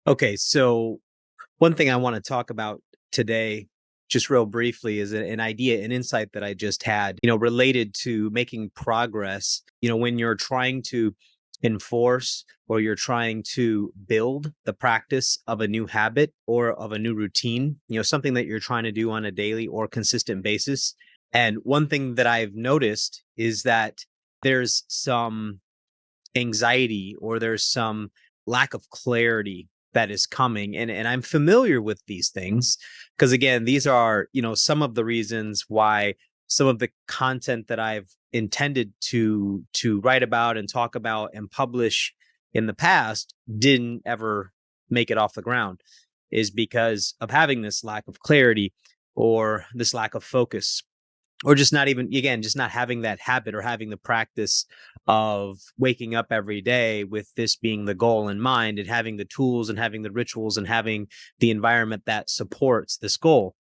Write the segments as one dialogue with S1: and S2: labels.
S1: Okay, so one thing I want to talk about today, just real briefly, is an idea, an insight that I just had, related to making progress. When you're trying to enforce or you're trying to build the practice of a new habit or of a new routine, something that you're trying to do on a daily or consistent basis. And one thing that I've noticed is that there's some anxiety or there's some lack of clarity that is coming, and I'm familiar with these things because again, these are, some of the reasons why some of the content that I've intended to write about and talk about and publish in the past didn't ever make it off the ground, is because of having this lack of clarity or this lack of focus, or just not even, again, just not having that habit or having the practice of waking up every day with this being the goal in mind, and having the tools and having the rituals and having the environment that supports this goal.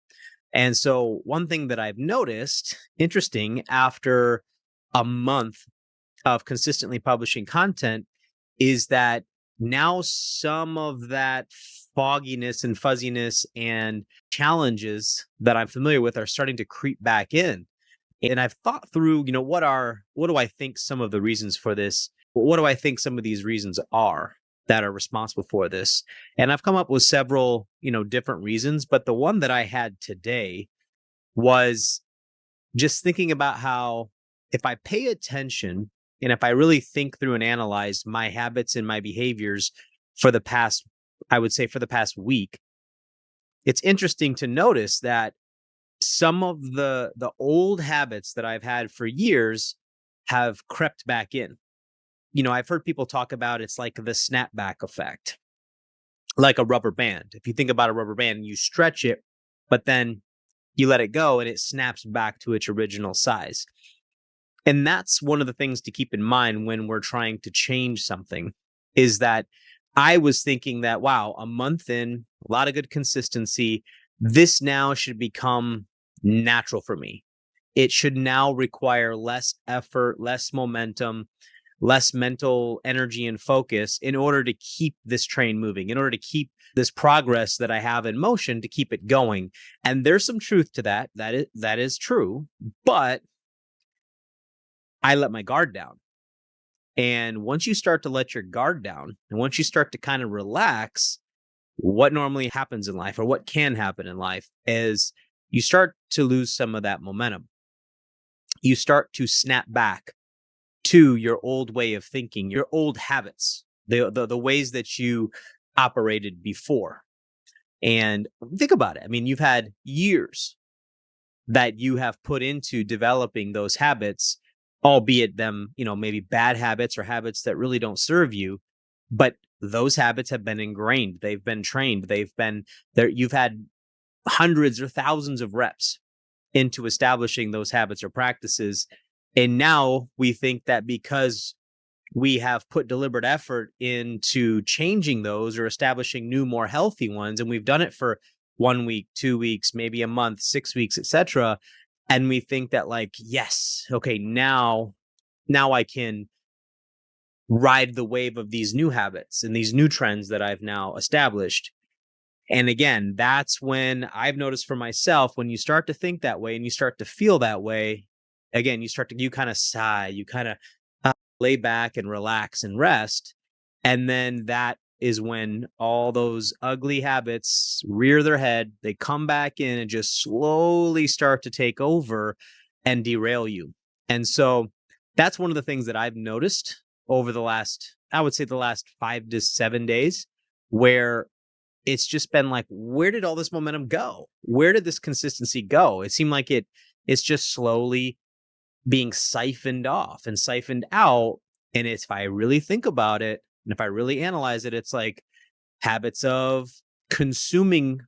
S1: And so one thing that I've noticed, interesting, after a month of consistently publishing content, is that now some of that fogginess and fuzziness and challenges that I'm familiar with are starting to creep back in. And I've thought through, what do I think some of the reasons for this? What do I think some of these reasons are that are responsible for this? And I've come up with several, different reasons, but the one that I had today was just thinking about how, if I pay attention and if I really think through and analyze my habits and my behaviors for the past, I would say for the past week, it's interesting to notice that some of the old habits that I've had for years have crept back in. I've heard people talk about, it's like the snapback effect, like a rubber band. If you think about a rubber band, you stretch it, but then you let it go and it snaps back to its original size. And that's one of the things to keep in mind when we're trying to change something, is that I was thinking that, wow, a month in, a lot of good consistency, this now should become natural for me. It should now require less effort, less momentum, less mental energy and focus in order to keep this train moving, in order to keep this progress that I have in motion, to keep it going. And there's some truth to that. That is true. But I let my guard down. And once you start to let your guard down, and once you start to kind of relax, what normally happens in life, or what can happen in life, is you start to lose some of that momentum. You start to snap back to your old way of thinking, your old habits, the ways that you operated before. And think about it. I mean, you've had years that you have put into developing those habits, albeit them, maybe bad habits or habits that really don't serve you. But those habits have been ingrained. They've been trained. They've been there. You've had hundreds or thousands of reps into establishing those habits or practices. And now we think that because we have put deliberate effort into changing those or establishing new, more healthy ones, and we've done it for 1 week, 2 weeks, maybe a month, 6 weeks, etc. And we think that, like, yes, okay, now I can ride the wave of these new habits and these new trends that I've now established. And again, that's when I've noticed for myself, when you start to think that way and you start to feel that way, again, you kind of sigh, you kind of lay back and relax and rest. And then that is when all those ugly habits rear their head. They come back in and just slowly start to take over and derail you. And so that's one of the things that I've noticed over the last, I would say the last 5 to 7 days, where it's just been like, where did all this momentum go? Where did this consistency go? It seemed like it's just slowly being siphoned off and siphoned out. And if I really think about it, and if I really analyze it, it's like habits of consuming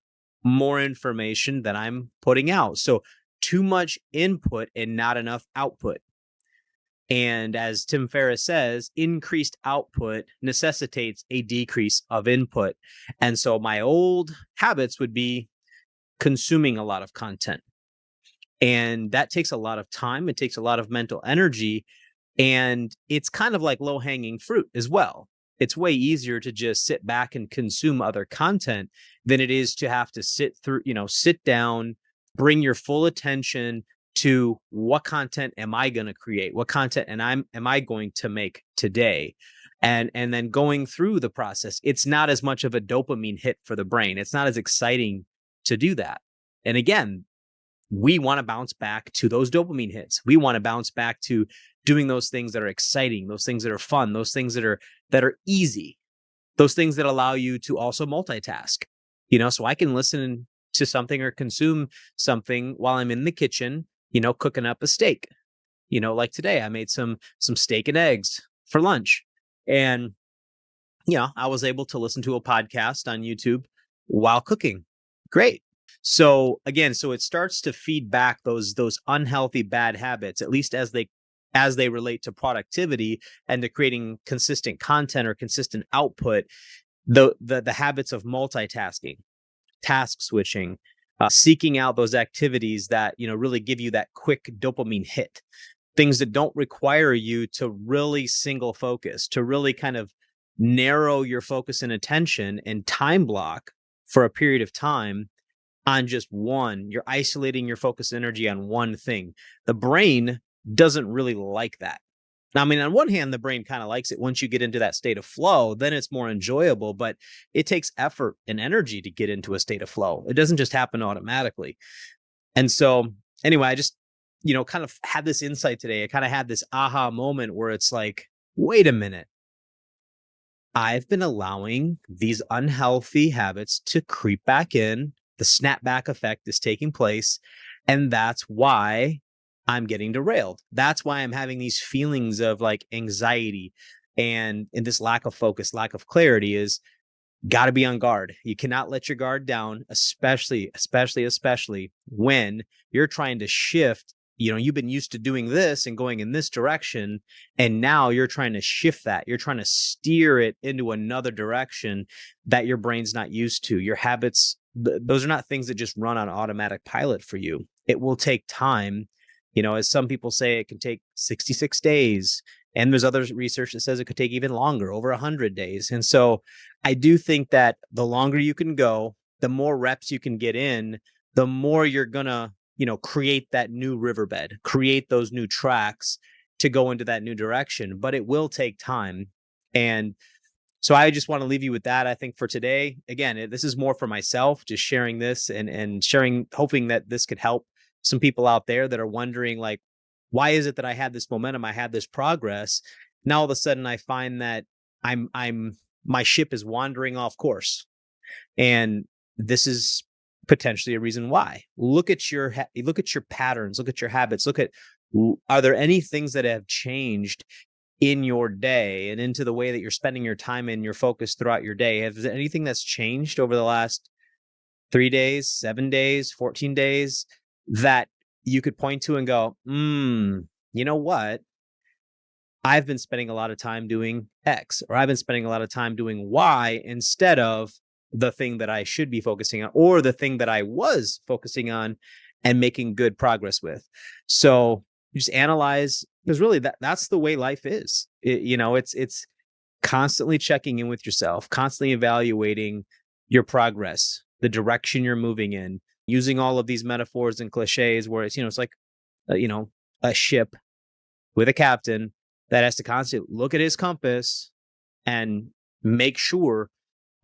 S1: more information than I'm putting out. So too much input and not enough output. And as Tim Ferriss says, increased output necessitates a decrease of input. And so my old habits would be consuming a lot of content. And that takes a lot of time. It takes a lot of mental energy. And it's kind of like low hanging fruit as well. it's way easier to just sit back and consume other content than it is to have to sit down, bring your full attention to what content am I going to create? What content and am I going to make today? And then going through the process, it's not as much of a dopamine hit for the brain. It's not as exciting to do that. And again, we want to bounce back to those dopamine hits. We want to bounce back to doing those things that are exciting, those things that are fun, those things that are easy, those things that allow you to also multitask. So I can listen to something or consume something while I'm in the kitchen, cooking up a steak. Like today I made some steak and eggs for lunch. And I was able to listen to a podcast on YouTube while cooking. Great. So again, it starts to feed back those unhealthy bad habits, at least as they relate to productivity and to creating consistent content or consistent output. The habits of multitasking, task switching, seeking out those activities that really give you that quick dopamine hit, things that don't require you to really single focus, to really kind of narrow your focus and attention and time block for a period of time on just one. You're isolating your focus energy on one thing. The brain doesn't really like that. Now, I mean, on one hand, the brain kind of likes it. Once you get into that state of flow, then it's more enjoyable, but it takes effort and energy to get into a state of flow. It doesn't just happen automatically. And so anyway, I just, kind of had this insight today. I kind of had this aha moment where it's like, wait a minute. I've been allowing these unhealthy habits to creep back in. The snapback effect is taking place. And that's why I'm getting derailed. That's why I'm having these feelings of like anxiety and this lack of focus, lack of clarity. Is got to be on guard. You cannot let your guard down, especially when you're trying to shift. You've been used to doing this and going in this direction, and now you're trying to shift that. You're trying to steer it into another direction that your brain's not used to. Your habits, those are not things that just run on automatic pilot for you. It will take time. As some people say, it can take 66 days. And there's other research that says it could take even longer, over 100 days. And so I do think that the longer you can go, the more reps you can get in, the more you're going to, create that new riverbed, create those new tracks to go into that new direction. But it will take time. And so I just want to leave you with that. I think for today, again, this is more for myself, just sharing this and sharing, hoping that this could help some people out there that are wondering, like, why is it that I had this momentum? I had this progress. Now all of a sudden I find that my ship is wandering off course. And this is potentially a reason why. Look at your patterns, look at your habits, are there any things that have changed in your day and into the way that you're spending your time and your focus throughout your day? Is there anything that's changed over the last 3 days, 7 days, 14 days that you could point to and go, you know what? I've been spending a lot of time doing X, or I've been spending a lot of time doing Y instead of the thing that I should be focusing on, or the thing that I was focusing on and making good progress with. So just analyze, because really that's the way life is. It's constantly checking in with yourself, constantly evaluating your progress, the direction you're moving in, using all of these metaphors and cliches where it's like, a ship with a captain that has to constantly look at his compass and make sure,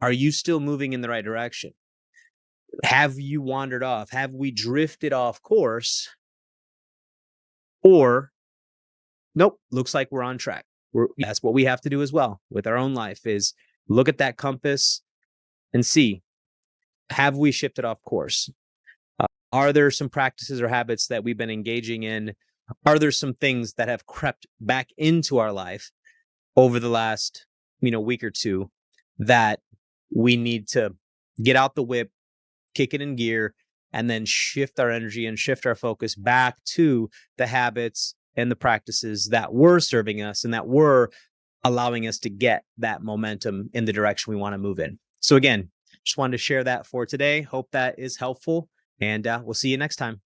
S1: are you still moving in the right direction? Have you wandered off? Have we drifted off course? Or, nope, looks like we're on track. That's what we have to do as well with our own life, is look at that compass and see, have we shifted off course? Are there some practices or habits that we've been engaging in? Are there some things that have crept back into our life over the last, week or two that we need to get out the whip, kick it in gear, and then shift our energy and shift our focus back to the habits and the practices that were serving us and that were allowing us to get that momentum in the direction we want to move in. So again, just wanted to share that for today. Hope that is helpful, and we'll see you next time.